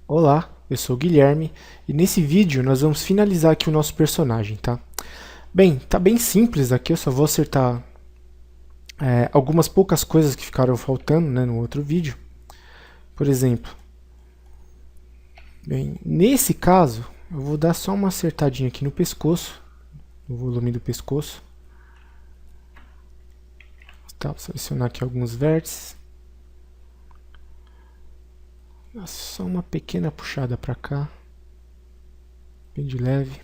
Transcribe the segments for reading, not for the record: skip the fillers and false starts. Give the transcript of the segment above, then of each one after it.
Olá, eu sou o Guilherme e nesse vídeo nós vamos finalizar aqui o nosso personagem, tá? Bem, tá bem simples aqui, eu só vou acertar algumas poucas coisas que ficaram faltando, né, no outro vídeo. Por exemplo, bem, nesse caso eu vou dar só uma acertadinha aqui no pescoço, no volume do pescoço. Tá, vou selecionar aqui alguns vértices. Só uma pequena puxada para cá, bem de leve.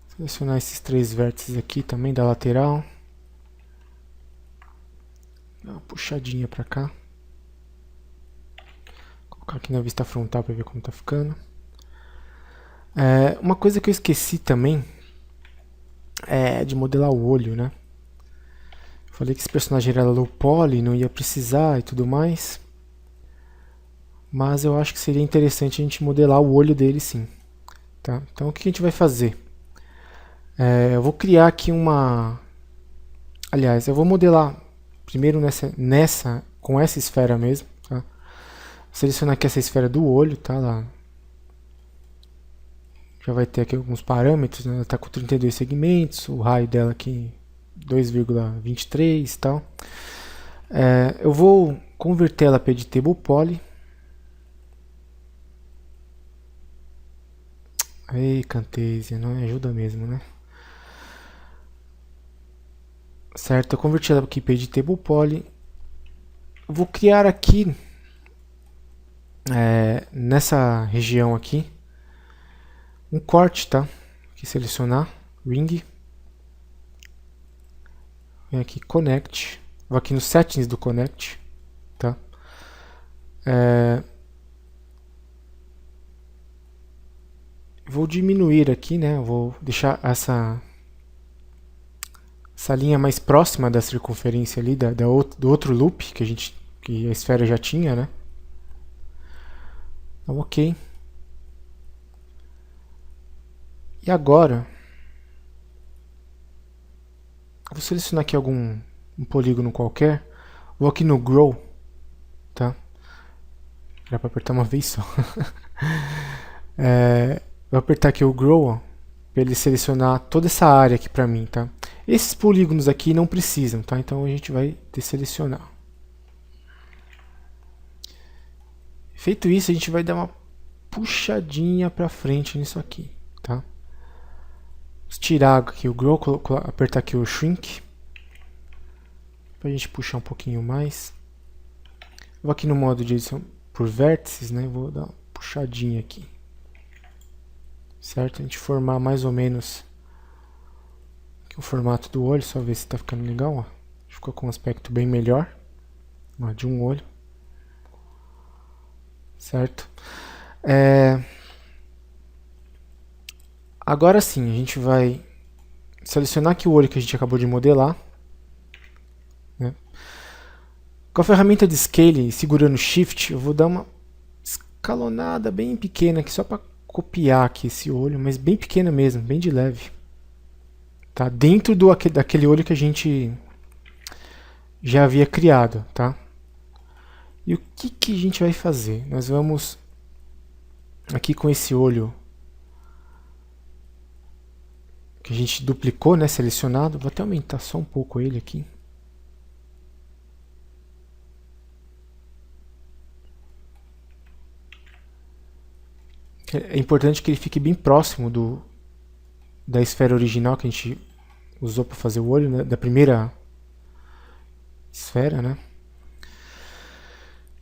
Selecionar esses três vértices aqui também da lateral. Dá uma puxadinha para cá. Vou colocar aqui na vista frontal para ver como tá ficando. Uma coisa que eu esqueci também é de modelar o olho, né? Falei que esse personagem era low poly, não ia precisar e tudo mais. Mas eu acho que seria interessante a gente modelar o olho dele sim. Tá? Então o que a gente vai fazer? Eu vou criar aqui uma... Aliás, eu vou modelar primeiro com essa esfera mesmo. Tá? Vou selecionar aqui essa esfera do olho, tá? Lá. Já vai ter aqui alguns parâmetros, né? Ela está com 32 segmentos, o raio dela aqui 2,23 e tal. Eu vou converter ela para Editable Poly. Ei, Camtasia, não ajuda mesmo, né? Certo, eu converti ela aqui para Editable Poly. Vou criar aqui, nessa região aqui, um corte, tá? Aqui selecionar, Ring. Vem aqui, Connect. Vou aqui nos Settings do Connect, tá? Vou diminuir aqui, né? Vou deixar essa linha mais próxima da circunferência ali, do outro loop que a esfera já tinha, né? Então, ok. E agora, vou selecionar aqui um polígono qualquer. Vou aqui no Grow, tá? Era para apertar uma vez só. Vou apertar aqui o Grow, para ele selecionar toda essa área aqui para mim, tá? Esses polígonos aqui não precisam, tá? Então a gente vai desselecionar. Feito isso, a gente vai dar uma puxadinha para frente nisso aqui, tá? Vamos tirar aqui o Grow, apertar aqui o Shrink, para a gente puxar um pouquinho mais. Vou aqui no modo de edição por vértices, né? Vou dar uma puxadinha aqui. Certo? A gente formar mais ou menos aqui o formato do olho, só ver se está ficando legal, ó. Ficou com um aspecto bem melhor, ó, de um olho. Certo? Agora sim, a gente vai selecionar aqui o olho que a gente acabou de modelar, né? Com a ferramenta de Scale, segurando Shift, eu vou dar uma escalonada bem pequena aqui, só para copiar aqui esse olho, mas bem pequena mesmo, bem de leve. Tá? Dentro daquele olho que a gente já havia criado, tá? E o que a gente vai fazer? Nós vamos aqui com esse olho que a gente duplicou, né, selecionado, vou até aumentar só um pouco ele aqui. É importante que ele fique bem próximo da esfera original que a gente usou para fazer o olho, né, da primeira esfera, né?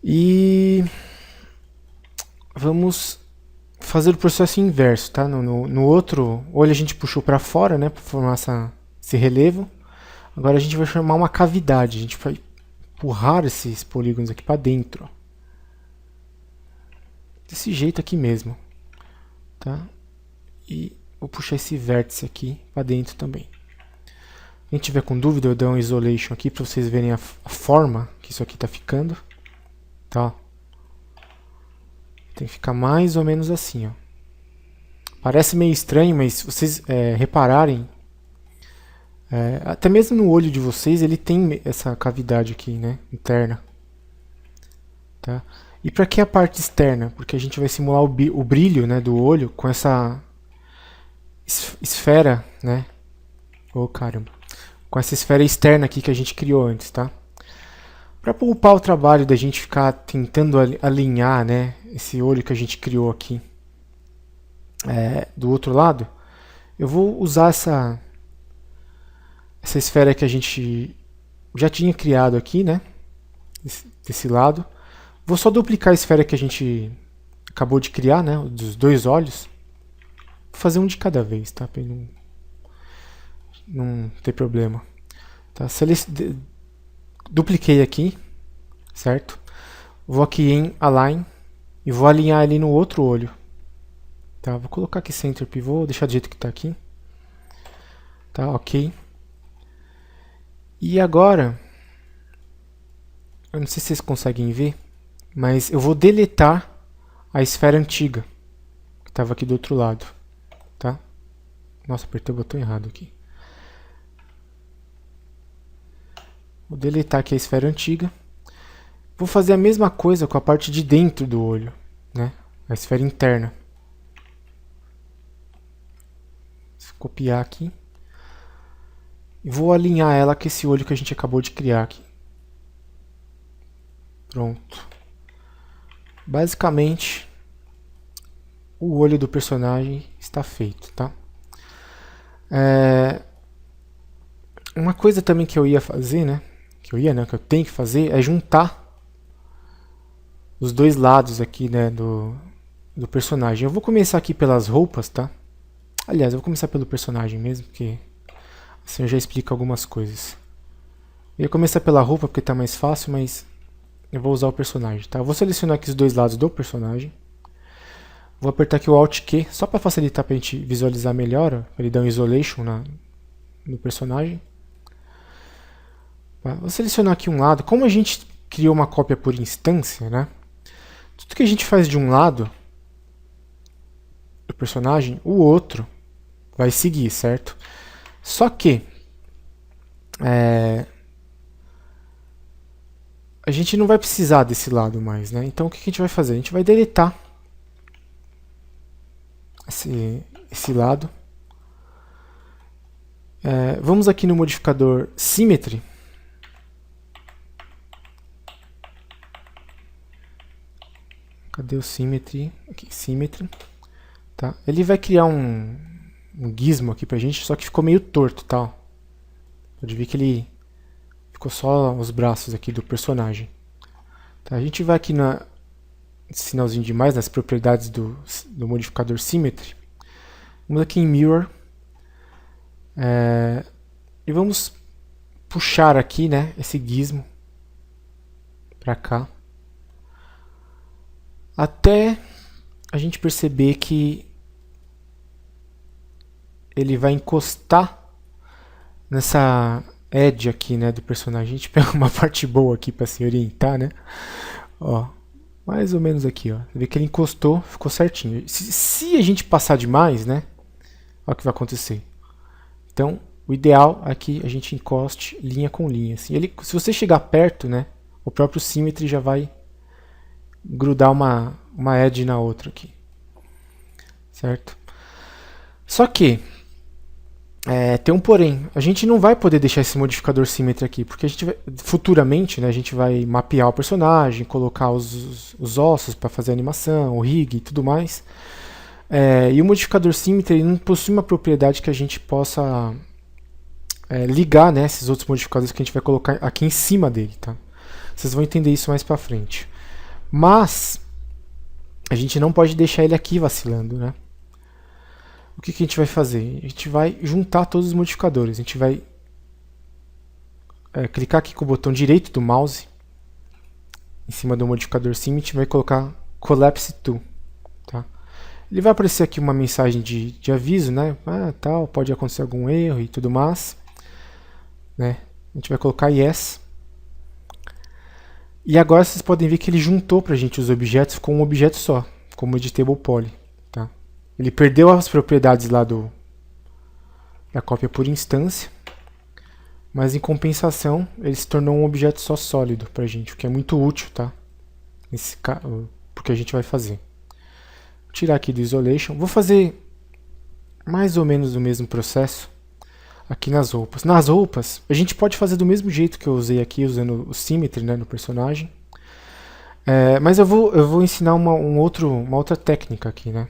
E vamos fazer o processo inverso, tá? No outro olho a gente puxou para fora, né, para formar esse relevo. Agora a gente vai formar uma cavidade, a gente vai empurrar esses polígonos aqui para dentro. Desse jeito aqui mesmo, tá? E vou puxar esse vértice aqui para dentro também. Quem tiver com dúvida, eu dou um isolation aqui para vocês verem a forma que isso aqui está ficando, tá? Tem que ficar mais ou menos assim, ó. Parece meio estranho, mas se vocês repararem, Até mesmo no olho de vocês, ele tem essa cavidade aqui, né, interna. Tá? E para que a parte externa? Porque a gente vai simular o brilho, né, do olho com essa esfera, né? Oh, caramba. Com essa esfera externa aqui que a gente criou antes, tá? Para poupar o trabalho da gente ficar tentando alinhar, né, esse olho que a gente criou aqui do outro lado, eu vou usar essa esfera que a gente já tinha criado aqui, né, desse lado. Vou só duplicar a esfera que a gente acabou de criar, né, dos dois olhos. Vou fazer um de cada vez, tá, para não ter problema. Tá? Dupliquei aqui, certo? Vou aqui em Align e vou alinhar ele no outro olho. Tá? Vou colocar aqui Center Pivot, deixar do jeito que está aqui. Tá, ok. E agora, eu não sei se vocês conseguem ver, mas eu vou deletar a esfera antiga, que estava aqui do outro lado. Tá? Nossa, apertei o botão errado aqui. Vou deletar aqui a esfera antiga. Vou fazer a mesma coisa com a parte de dentro do olho, né? A esfera interna. Vou copiar aqui. E vou alinhar ela com esse olho que a gente acabou de criar aqui. Pronto. Basicamente, o olho do personagem está feito, tá? Uma coisa também que eu ia fazer, né? Que eu tenho que fazer é juntar os dois lados aqui, né, do personagem. Eu vou começar aqui pelas roupas, tá? Aliás, eu vou começar pelo personagem mesmo, porque assim eu já explico algumas coisas. Eu ia começar pela roupa porque tá mais fácil, mas eu vou usar o personagem, tá? Eu vou selecionar aqui os dois lados do personagem. Vou apertar aqui o Alt Q, só para facilitar para a gente visualizar melhor, ó, ele dá um isolation no personagem. Vou selecionar aqui um lado. Como a gente criou uma cópia por instância, né? Tudo que a gente faz de um lado do personagem, o outro vai seguir, certo? Só que a gente não vai precisar desse lado mais, né? Então o que a gente vai fazer? A gente vai deletar esse lado. Vamos aqui no modificador Symmetry. Cadê o Symmetry? Aqui, Symmetry. Tá? Ele vai criar um gizmo aqui pra gente, só que ficou meio torto, tá? Pode ver que ele ficou só os braços aqui do personagem. Tá? A gente vai aqui nesse sinalzinho de mais, nas propriedades do modificador Symmetry. Vamos aqui em Mirror. E vamos puxar aqui, né, esse gizmo pra cá. Até a gente perceber que ele vai encostar nessa edge aqui, né, do personagem. A gente pega uma parte boa aqui para se orientar, né? Ó, mais ou menos aqui, ó. Você vê que ele encostou, ficou certinho. Se a gente passar demais, né, olha o que vai acontecer. Então, o ideal é que a gente encoste linha com linha. Assim. Se você chegar perto, né, o próprio Symmetry já vai grudar uma edge na outra aqui, certo? Só que tem um porém, a gente não vai poder deixar esse modificador Symmetry aqui, porque a gente futuramente, né, a gente vai mapear o personagem, colocar os ossos para fazer a animação, o rig e tudo mais. E o modificador Symmetry não possui uma propriedade que a gente possa ligar, né, esses outros modificadores que a gente vai colocar aqui em cima dele, tá? Vocês vão entender isso mais para frente. Mas a gente não pode deixar ele aqui vacilando, né? O que a gente vai fazer? A gente vai juntar todos os modificadores. A gente vai clicar aqui com o botão direito do mouse em cima do modificador Symmetry e vai colocar Collapse To. Tá? Ele vai aparecer aqui uma mensagem de aviso, né? Tal, pode acontecer algum erro e tudo mais. Né? A gente vai colocar Yes. E agora vocês podem ver que ele juntou pra gente os objetos com um objeto só, como Editable Poly. Tá? Ele perdeu as propriedades lá da cópia por instância. Mas em compensação, ele se tornou um objeto só sólido pra gente, o que é muito útil, tá? Porque a gente vai fazer. Vou tirar aqui do isolation. Vou fazer mais ou menos o mesmo processo aqui nas roupas. Nas roupas, a gente pode fazer do mesmo jeito que eu usei aqui, usando o Symmetry, né, no personagem. Mas eu vou ensinar uma outra técnica aqui, né?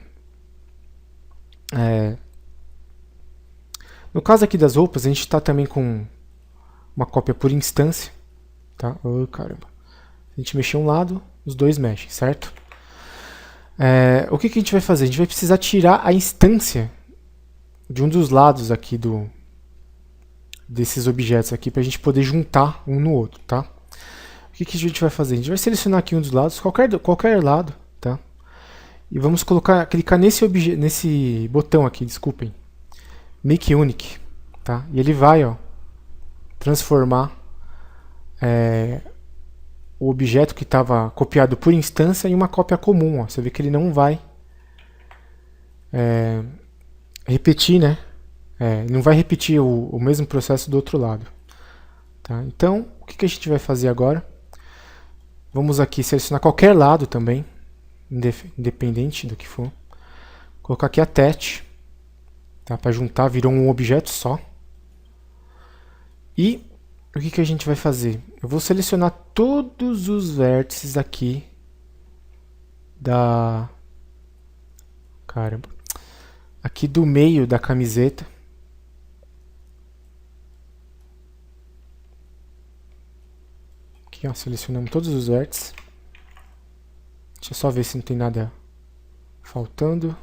No caso aqui das roupas, a gente está também com uma cópia por instância, tá? Oh, caramba. A gente mexer um lado, os dois mexem, certo? O que a gente vai fazer? A gente vai precisar tirar a instância de um dos lados aqui desses objetos aqui para a gente poder juntar um no outro, tá? O que a gente vai fazer? A gente vai selecionar aqui um dos lados, qualquer lado, tá? E vamos clicar nesse botão aqui, desculpem, Make Unique, tá? E ele vai, ó, transformar o objeto que estava copiado por instância em uma cópia comum, ó. Você vê que ele não vai repetir, né? Não vai repetir o mesmo processo do outro lado. Tá? Então, o que a gente vai fazer agora? Vamos aqui selecionar qualquer lado também, independente do que for. Colocar aqui Attach, tá? Para juntar, virou um objeto só. E o que a gente vai fazer? Eu vou selecionar todos os vértices aqui aqui do meio da camiseta. Aqui, ó, selecionamos todos os vértices. Deixa eu só ver se não tem nada faltando.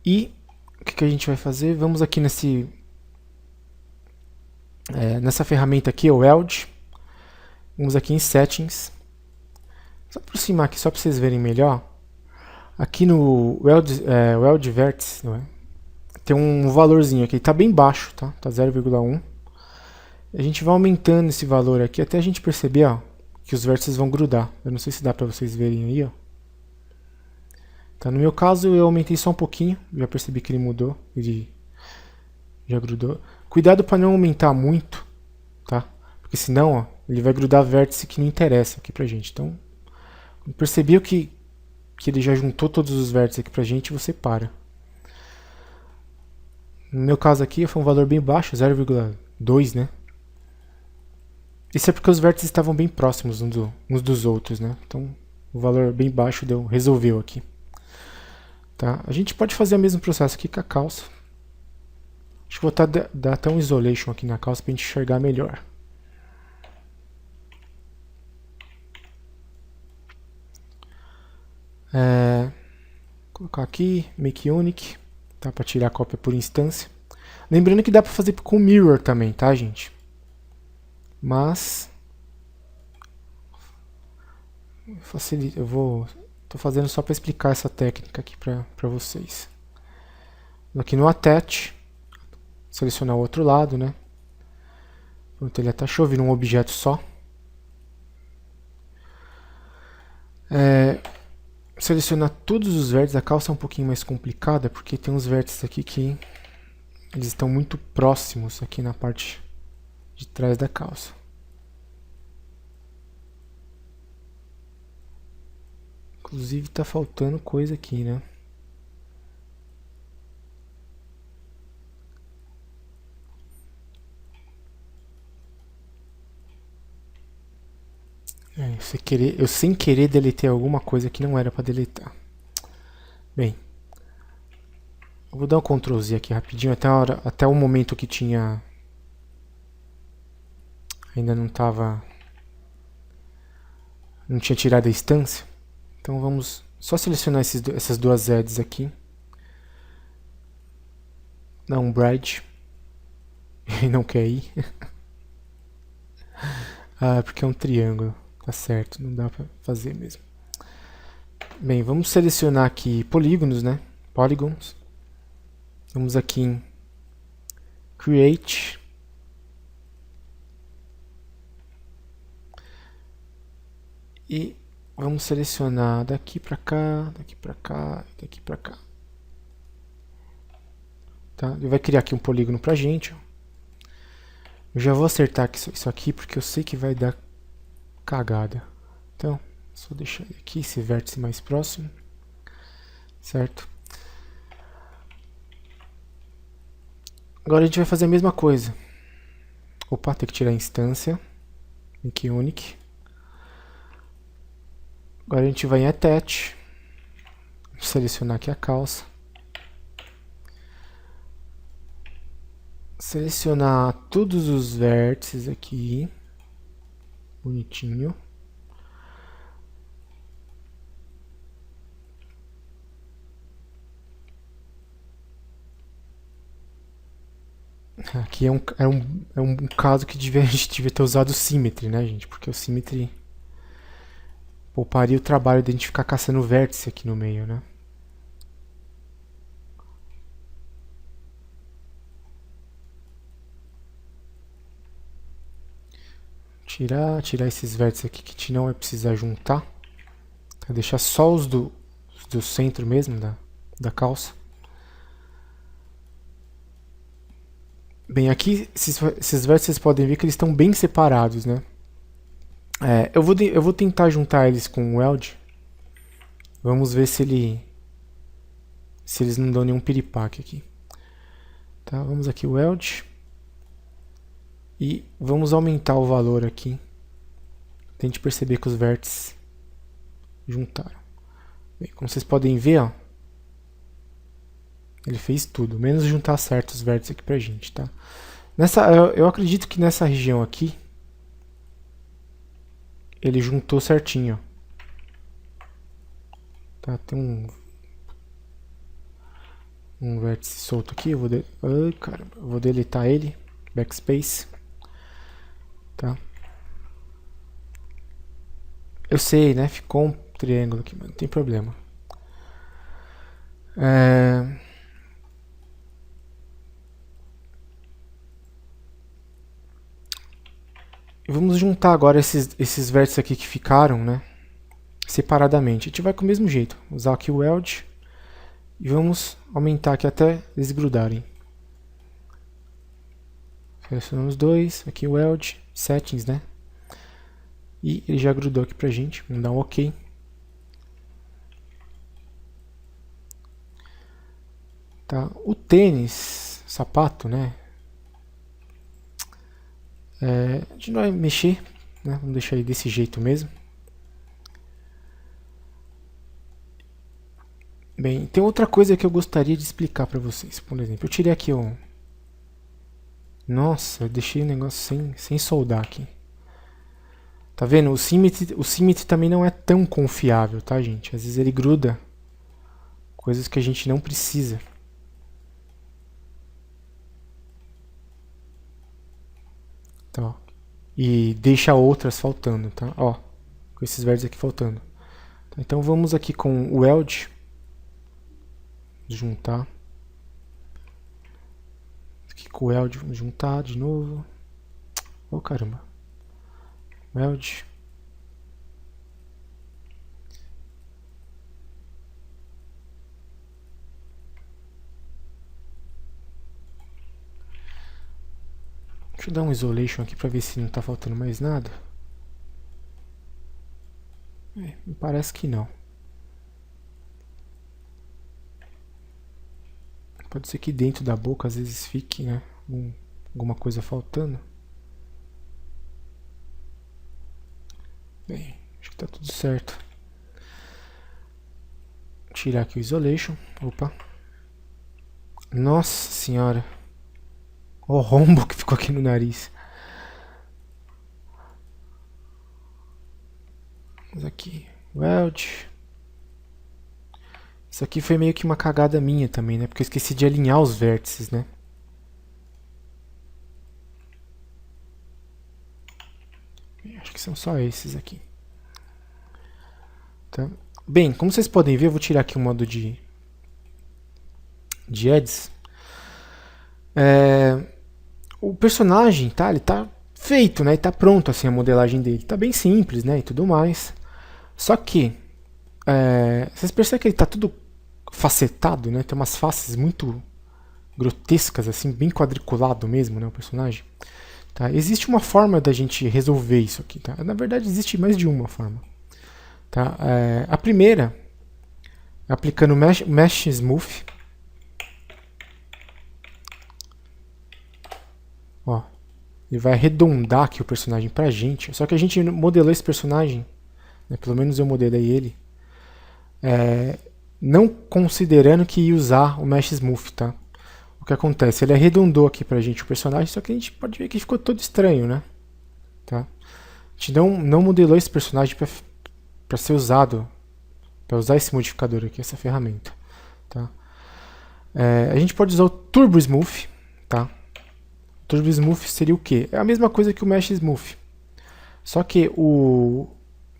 E o que a gente vai fazer? Vamos aqui nessa ferramenta aqui, o Weld. Vamos aqui em Settings. Vou aproximar aqui só para vocês verem melhor. Aqui no Weld Vértice, não é? Tem um valorzinho aqui, está bem baixo, tá? Tá 0,1. A gente vai aumentando esse valor aqui até a gente perceber, ó, que os vértices vão grudar. Eu não sei se dá para vocês verem aí, ó. Tá, no meu caso eu aumentei só um pouquinho, já percebi que ele mudou, ele já grudou. Cuidado para não aumentar muito, tá? Porque senão, ó, ele vai grudar vértice que não interessa aqui pra gente. Então, percebeu que ele já juntou todos os vértices aqui pra gente, você para. No meu caso aqui foi um valor bem baixo, 0,2, né? Isso é porque os vértices estavam bem próximos uns dos outros, né? Então, o valor bem baixo resolveu aqui. Tá? A gente pode fazer o mesmo processo aqui com a calça. Acho que vou dar até um isolation aqui na calça para a gente enxergar melhor. Vou colocar aqui, Make Unique, tá? Para tirar a cópia por instância. Lembrando que dá para fazer com Mirror também, tá, gente? Mas facilita, tô fazendo só para explicar essa técnica aqui para vocês. Aqui no Attach, selecionar o outro lado, né? Pronto, ele atachou, vira um objeto só. Selecionar todos os vértices. A calça é um pouquinho mais complicada porque tem uns vértices aqui que eles estão muito próximos aqui na parte de trás da calça. Inclusive tá faltando coisa aqui, né? Eu sem querer deletei alguma coisa que não era para deletar. Bem, eu vou dar um Ctrl Z aqui rapidinho até o momento que tinha ainda não tinha tirado a instância. Então vamos só selecionar essas duas edges aqui. Dar um Bride. Ele não quer ir. Porque é um triângulo. Tá certo, não dá pra fazer mesmo. Bem, vamos selecionar aqui polígonos, né? Polygons. Vamos aqui em Create. E vamos selecionar daqui pra cá, daqui pra cá, daqui pra cá. Tá? Ele vai criar aqui um polígono pra gente. Ó. Eu já vou acertar isso aqui porque eu sei que vai dar cagada. Então, só deixar aqui esse vértice mais próximo. Certo? Agora a gente vai fazer a mesma coisa. Opa, tem que tirar a instância. Make unique. Agora a gente vai em attach. Vou selecionar aqui a calça. Selecionar todos os vértices aqui. Bonitinho. Aqui é um caso que a gente devia ter usado o Symmetry, né, gente? Porque o Symmetry pouparia o trabalho de a gente ficar caçando vértice aqui no meio, né? Tirar esses vértices aqui que a gente não vai precisar juntar. Pra deixar só os do centro mesmo da calça. Bem, aqui esses vértices vocês podem ver que eles estão bem separados, né? Eu vou tentar juntar eles com o weld. Vamos ver se eles não dão nenhum piripaque aqui. Tá, vamos aqui o weld. E vamos aumentar o valor aqui. Tente perceber que os vértices juntaram. Bem, como vocês podem ver, ó, ele fez tudo, menos juntar certos vértices aqui pra gente, tá? Eu acredito que nessa região aqui ele juntou certinho, ó. Tá, tem um vértice solto aqui, ai, caramba, eu vou deletar ele, backspace. Tá? Eu sei, né? Ficou um triângulo aqui, mas não tem problema. Vamos juntar agora esses vértices aqui que ficaram, né? Separadamente. A gente vai com o mesmo jeito. Usar aqui o weld. E vamos aumentar aqui até eles grudarem. Selecionamos dois. Aqui o weld. Settings, né? E ele já grudou aqui pra gente. Vamos dar um OK. Tá? O tênis, sapato, né? A gente não vai mexer, né? Vamos deixar ele desse jeito mesmo. Bem, tem outra coisa que eu gostaria de explicar pra vocês. Por exemplo, eu tirei aqui o... Nossa, eu deixei o negócio sem soldar aqui. Tá vendo? O Symmetry também não é tão confiável, tá, gente? Às vezes ele gruda coisas que a gente não precisa. Tá, ó. E deixa outras faltando, tá? Ó, com esses vértices aqui faltando. Tá, então vamos aqui com o weld. Juntar. Aqui com o weld, vamos juntar de novo. Oh, caramba. Weld. Deixa eu dar um isolation aqui pra ver se não tá faltando mais nada. Me parece que não. Pode ser que dentro da boca às vezes fique, né, alguma coisa faltando. Bem, acho que tá tudo certo. Vou tirar aqui o isolation. Opa. Nossa senhora. O rombo que ficou aqui no nariz. Vamos aqui. Weld. Isso aqui foi meio que uma cagada minha também, né? Porque eu esqueci de alinhar os vértices, né? Acho que são só esses aqui. Tá? Bem, como vocês podem ver, eu vou tirar aqui o modo de edits. O personagem, tá? Ele tá feito, né? Ele tá pronto, assim, a modelagem dele. Tá bem simples, né? E tudo mais. Só que vocês percebem que ele tá tudo facetado, né? Tem umas faces muito grotescas, assim, bem quadriculado mesmo, né, o personagem. Tá? Existe uma forma da gente resolver isso aqui, tá? Na verdade, existe mais de uma forma. Tá? A primeira, aplicando Mesh Smooth. Ó, ele vai arredondar aqui o personagem pra gente. Só que a gente modelou esse personagem, né, pelo menos eu modelei ele, não considerando que ia usar o Mesh Smooth, tá? O que acontece? Ele arredondou aqui pra gente o personagem, só que a gente pode ver que ficou todo estranho, né? Tá? A gente não modelou esse personagem para ser usado, para usar esse modificador aqui, essa ferramenta. Tá? A gente pode usar o Turbo Smooth. Tá? O Turbo Smooth seria o quê? É a mesma coisa que o Mesh Smooth. Só que o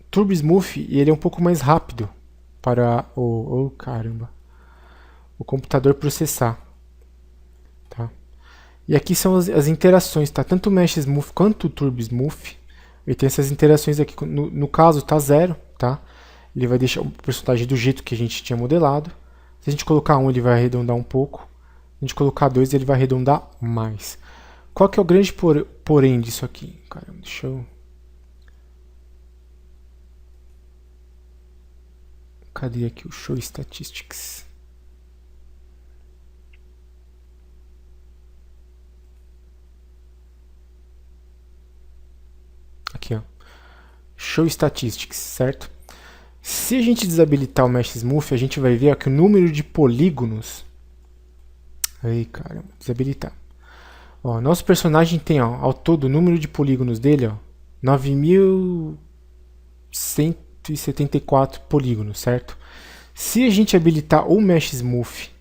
Turbo Smooth ele é um pouco mais rápido para o computador processar. Tá? E aqui são as interações, tá? Tanto o Mesh Smooth quanto o Turbo Smooth, ele tem essas interações aqui. No caso, tá 0, tá? Ele vai deixar o personagem do jeito que a gente tinha modelado. Se a gente colocar 1, ele vai arredondar um pouco. Se a gente colocar 2, ele vai arredondar mais. Qual que é o grande porém disso aqui? Caramba, deixa eu... Cadê aqui o Show Statistics? Aqui, ó. Show Statistics, certo? Se a gente desabilitar o Mesh Smooth, a gente vai ver ó, que o número de polígonos... Aí, caramba, desabilitar. Ó, nosso personagem tem, ó, ao todo, o número de polígonos dele, ó, 9.174 polígonos, certo? Se a gente habilitar ou o Mesh Smooth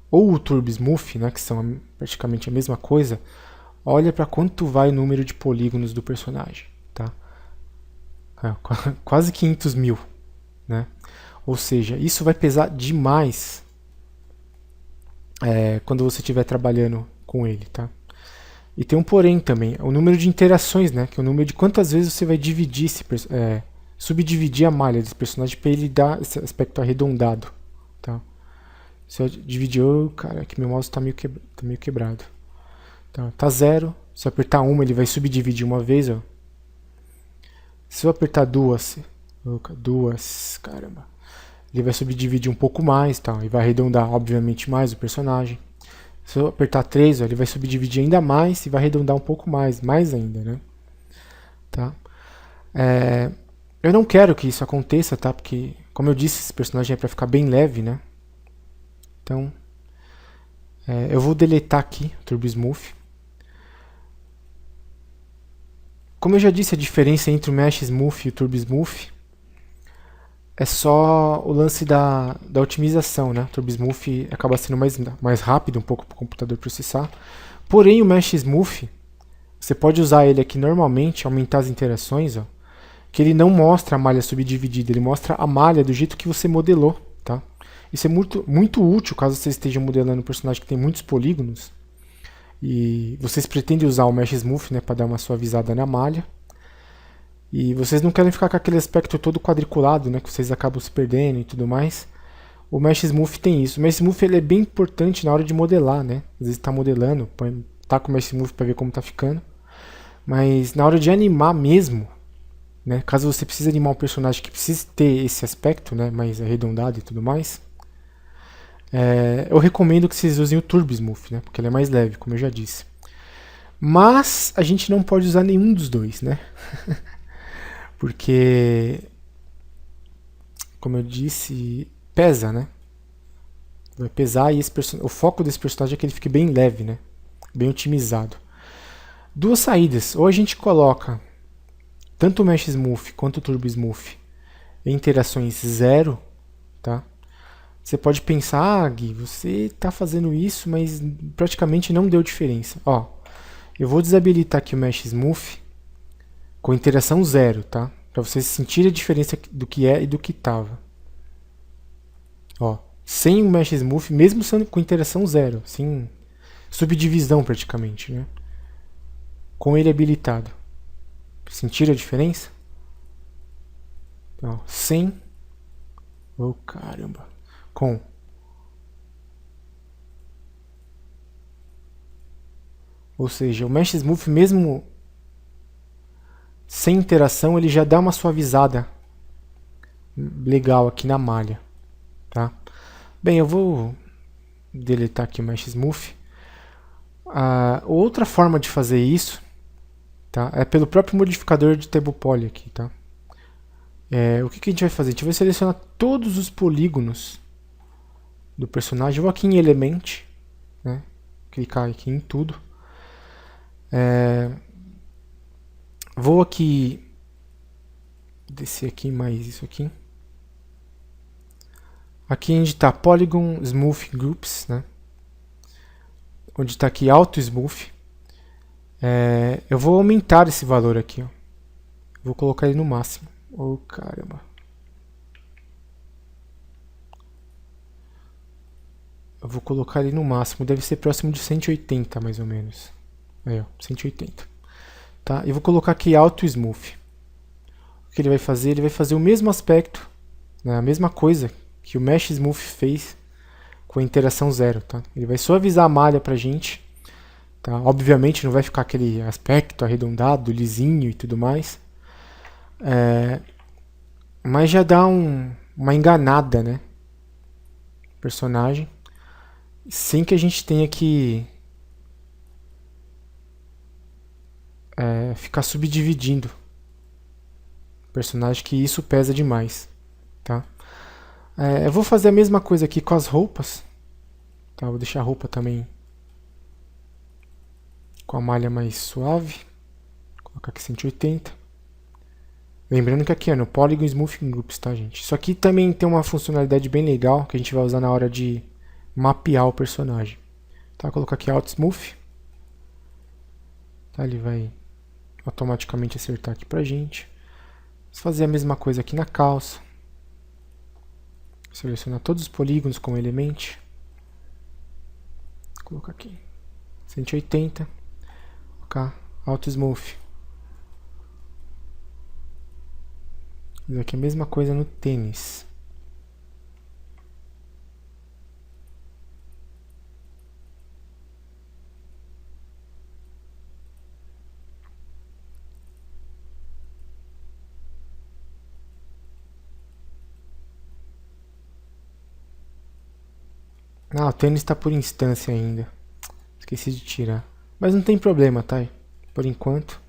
ou o Turbo Smooth, né, que são praticamente a mesma coisa, olha para quanto vai o número de polígonos do personagem, tá? Quase 500 mil, né? Ou seja, isso vai pesar demais quando você estiver trabalhando com ele, tá? E tem um porém também, o número de interações, né? Que é o número de quantas vezes você vai dividir subdividir a malha desse personagem para ele dar esse aspecto arredondado, tá? Se eu dividir, cara, que meu mouse tá meio quebrado. Tá 0, se eu apertar uma ele vai subdividir uma vez, ó. Se eu apertar duas, caramba, ele vai subdividir um pouco mais, tá? E vai arredondar obviamente mais o personagem. Se eu apertar 3, ó, ele vai subdividir ainda mais e vai arredondar um pouco mais ainda, né? Tá? Eu não quero que isso aconteça, tá? Porque, como eu disse, esse personagem é para ficar bem leve, né? Então, eu vou deletar aqui o Turbo Smooth. Como eu já disse, a diferença entre o Mesh Smooth e o Turbo Smooth é só o lance da otimização, né? O Turbo Smooth acaba sendo mais rápido um pouco para o computador processar. Porém, o Mesh Smooth, você pode usar ele aqui normalmente, aumentar as interações, ó, que ele não mostra a malha subdividida, ele mostra a malha do jeito que você modelou, tá? Isso é muito útil caso vocês estejam modelando um personagem que tem muitos polígonos e vocês pretendem usar o Mesh Smooth, né, para dar uma suavizada na malha. E vocês não querem ficar com aquele aspecto todo quadriculado, né, que vocês acabam se perdendo e tudo mais. O Mesh Smooth tem isso. O Mesh Smooth ele é bem importante na hora de modelar, né? Às vezes está modelando, tá com o Mesh Smooth para ver como está ficando. Mas na hora de animar mesmo, né, caso você precise animar um personagem que precise ter esse aspecto, né, mais arredondado e tudo mais, eu recomendo que vocês usem o Turbo Smooth, né, porque ele é mais leve, como eu já disse. Mas a gente não pode usar nenhum dos dois, né? Porque, como eu disse, pesa, né? Vai pesar e o foco desse personagem é que ele fique bem leve, né? Bem otimizado. Duas saídas. Ou a gente coloca tanto o Mesh Smooth quanto o Turbo Smooth em interações 0, tá? Você pode pensar, Gui, você está fazendo isso, mas praticamente não deu diferença. Ó, eu vou desabilitar aqui o Mesh Smooth com interação 0, tá? Para vocês sentirem a diferença do que é e do que estava. Ó, sem o Mesh Smooth, mesmo sendo com interação 0, sem subdivisão praticamente, né? Com ele habilitado. Sentiram a diferença? Ó, sem... Oh, caramba. Com Ou seja, o Mesh Smooth, mesmo sem interação, ele já dá uma suavizada legal aqui na malha, tá? Bem, eu vou deletar aqui o Mesh Smooth. Outra forma de fazer isso, tá, é pelo próprio modificador de Table Poly aqui, tá? O que a gente vai fazer? A gente vai selecionar todos os polígonos do personagem. Eu vou aqui em Element, né? Clicar aqui em tudo. Vou aqui descer aqui mais isso aqui. Aqui onde está Polygon Smooth Groups, né? Onde está aqui Auto Smooth. Eu vou aumentar esse valor aqui, ó. Vou colocar ele no máximo. Oh, caramba. Eu vou colocar ele no máximo. Deve ser próximo de 180, mais ou menos. Aí, ó, 180. Tá? Eu vou colocar aqui Auto Smooth. O que ele vai fazer? Ele vai fazer o mesmo aspecto, né, a mesma coisa que o Mesh Smooth fez com a interação zero. Tá? Ele vai suavizar a malha pra gente. Tá? Obviamente não vai ficar aquele aspecto arredondado, lisinho e tudo mais. Mas já dá uma enganada, né? Personagem. Sem que a gente tenha que ficar subdividindo o personagem, que isso pesa demais. Tá? Eu vou fazer a mesma coisa aqui com as roupas. Tá? Vou deixar a roupa também com a malha mais suave. Vou colocar aqui 180. Lembrando que aqui é no Polygon Smoothing Groups, tá, gente? Isso aqui também tem uma funcionalidade bem legal que a gente vai usar na hora de mapear o personagem. Tá? Vou colocar aqui Auto Smooth. Tá? Ele vai automaticamente acertar aqui pra gente. Vamos fazer a mesma coisa aqui na calça. Selecionar todos os polígonos como Element. Vou colocar aqui 180. Vou colocar Auto Smooth. Isso aqui é a mesma coisa no tênis. O tênis está por instância ainda. Esqueci de tirar. Mas não tem problema, tá? Por enquanto.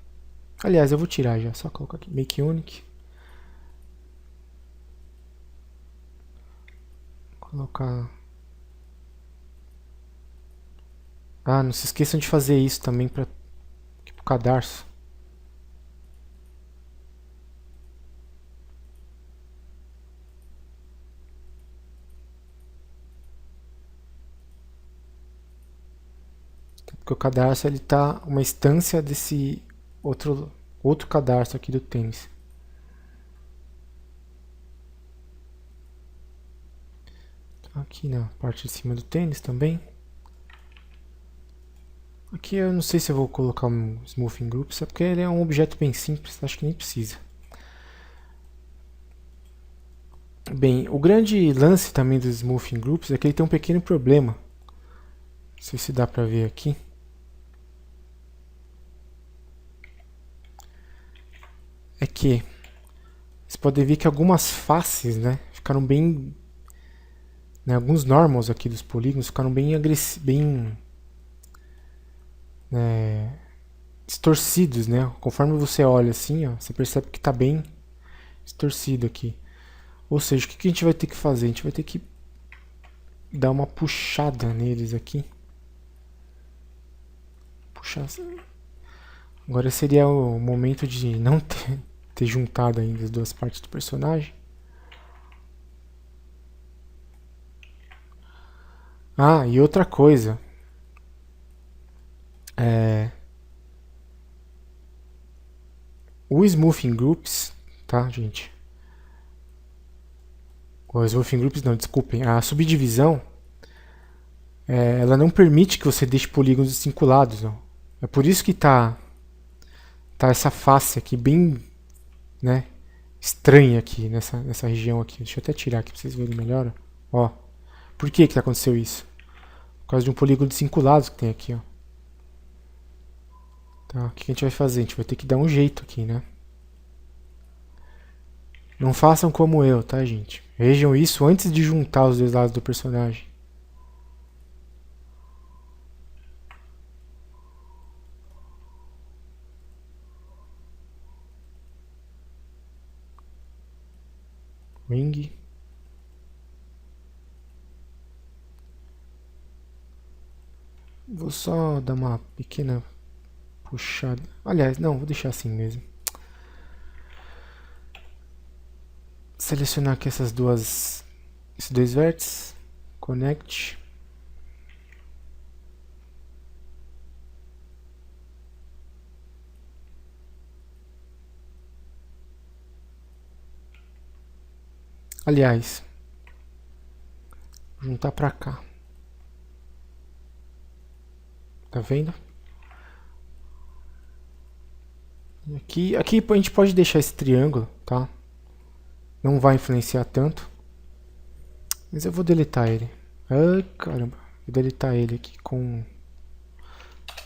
Aliás, eu vou tirar já. Só colocar aqui. Make Unique. Colocar... não se esqueçam de fazer isso também para o cadarço. Porque o cadarço ele tá uma instância desse outro cadarço aqui do tênis. Aqui na parte de cima do tênis também. Aqui eu não sei se eu vou colocar um Smoothing Groups, é porque ele é um objeto bem simples, acho que nem precisa. Bem, o grande lance também dos Smoothing Groups é que ele tem um pequeno problema. Não sei se dá pra ver aqui. É que vocês podem ver que algumas faces, né, ficaram bem... Né, alguns normals aqui dos polígonos ficaram bem distorcidos, né? Conforme você olha assim, ó, você percebe que está bem distorcido aqui. Ou seja, o que a gente vai ter que fazer? A gente vai ter que dar uma puxada neles aqui. Puxar. Agora seria o momento de não ter juntado ainda as duas partes do personagem. E outra coisa. O Smoothing Groups, tá, gente? O Smoothing Groups não, desculpem. A subdivisão, ela não permite que você deixe polígonos desvinculados, não. É por isso que tá essa face aqui bem, né, estranha aqui nessa região aqui. Deixa eu até tirar aqui para vocês verem melhor. Ó, por que aconteceu isso? Por causa de um polígono desvinculado que tem aqui, ó. Tá, o que a gente vai fazer? A gente vai ter que dar um jeito aqui, né? Não façam como eu, tá, gente? Vejam isso antes de juntar os dois lados do personagem. Ring. Vou só dar uma pequena puxada. Aliás, não, vou deixar assim mesmo. Selecionar aqui esses dois vértices. Connect. Aliás, vou juntar pra cá. Tá vendo? Aqui a gente pode deixar esse triângulo, tá? Não vai influenciar tanto. Mas eu vou deletar ele. Ai, caramba. Vou deletar ele aqui com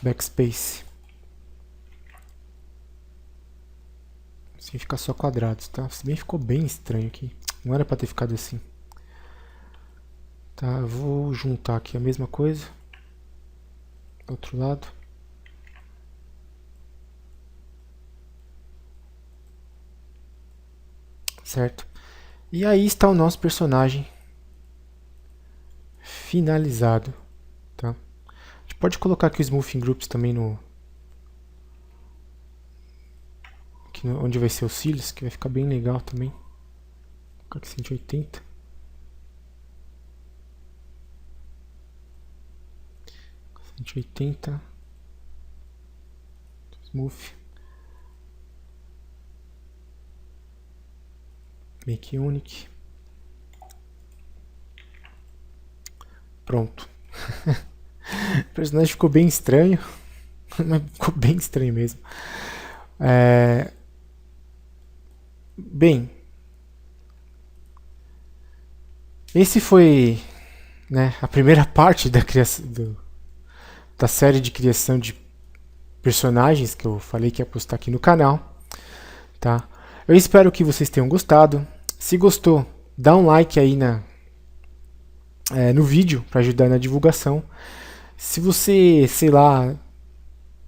backspace. Assim fica só quadrados, tá? Se bem ficou bem estranho aqui. Não era pra ter ficado assim. Tá, eu vou juntar aqui a mesma coisa. Outro lado. Certo? E aí está o nosso personagem finalizado. Tá? A gente pode colocar aqui os Smoothing Groups também no... Aqui onde vai ser os cílios, que vai ficar bem legal também. Vou colocar aqui 180. Smooth. Make Unique. Pronto. O personagem ficou bem estranho. Mas ficou bem estranho mesmo. Bem. Esse foi, né, a primeira parte da criação da série de criação de personagens que eu falei que ia postar aqui no canal. Tá? Eu espero que vocês tenham gostado. Se gostou, dá um like aí no vídeo para ajudar na divulgação. Se você, sei lá,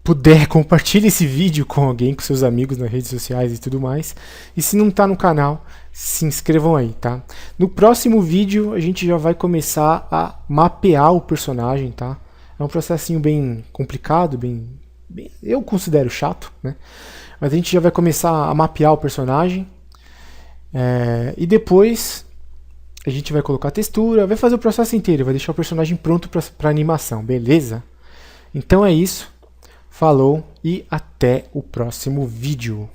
puder, compartilhe esse vídeo com alguém, com seus amigos nas redes sociais e tudo mais. E se não está no canal, se inscrevam aí, tá? No próximo vídeo a gente já vai começar a mapear o personagem, tá? É um processinho bem complicado, bem eu considero chato, né? Mas a gente já vai começar a mapear o personagem. E depois a gente vai colocar a textura, vai fazer o processo inteiro, vai deixar o personagem pronto para animação, beleza? Então é isso, falou e até o próximo vídeo.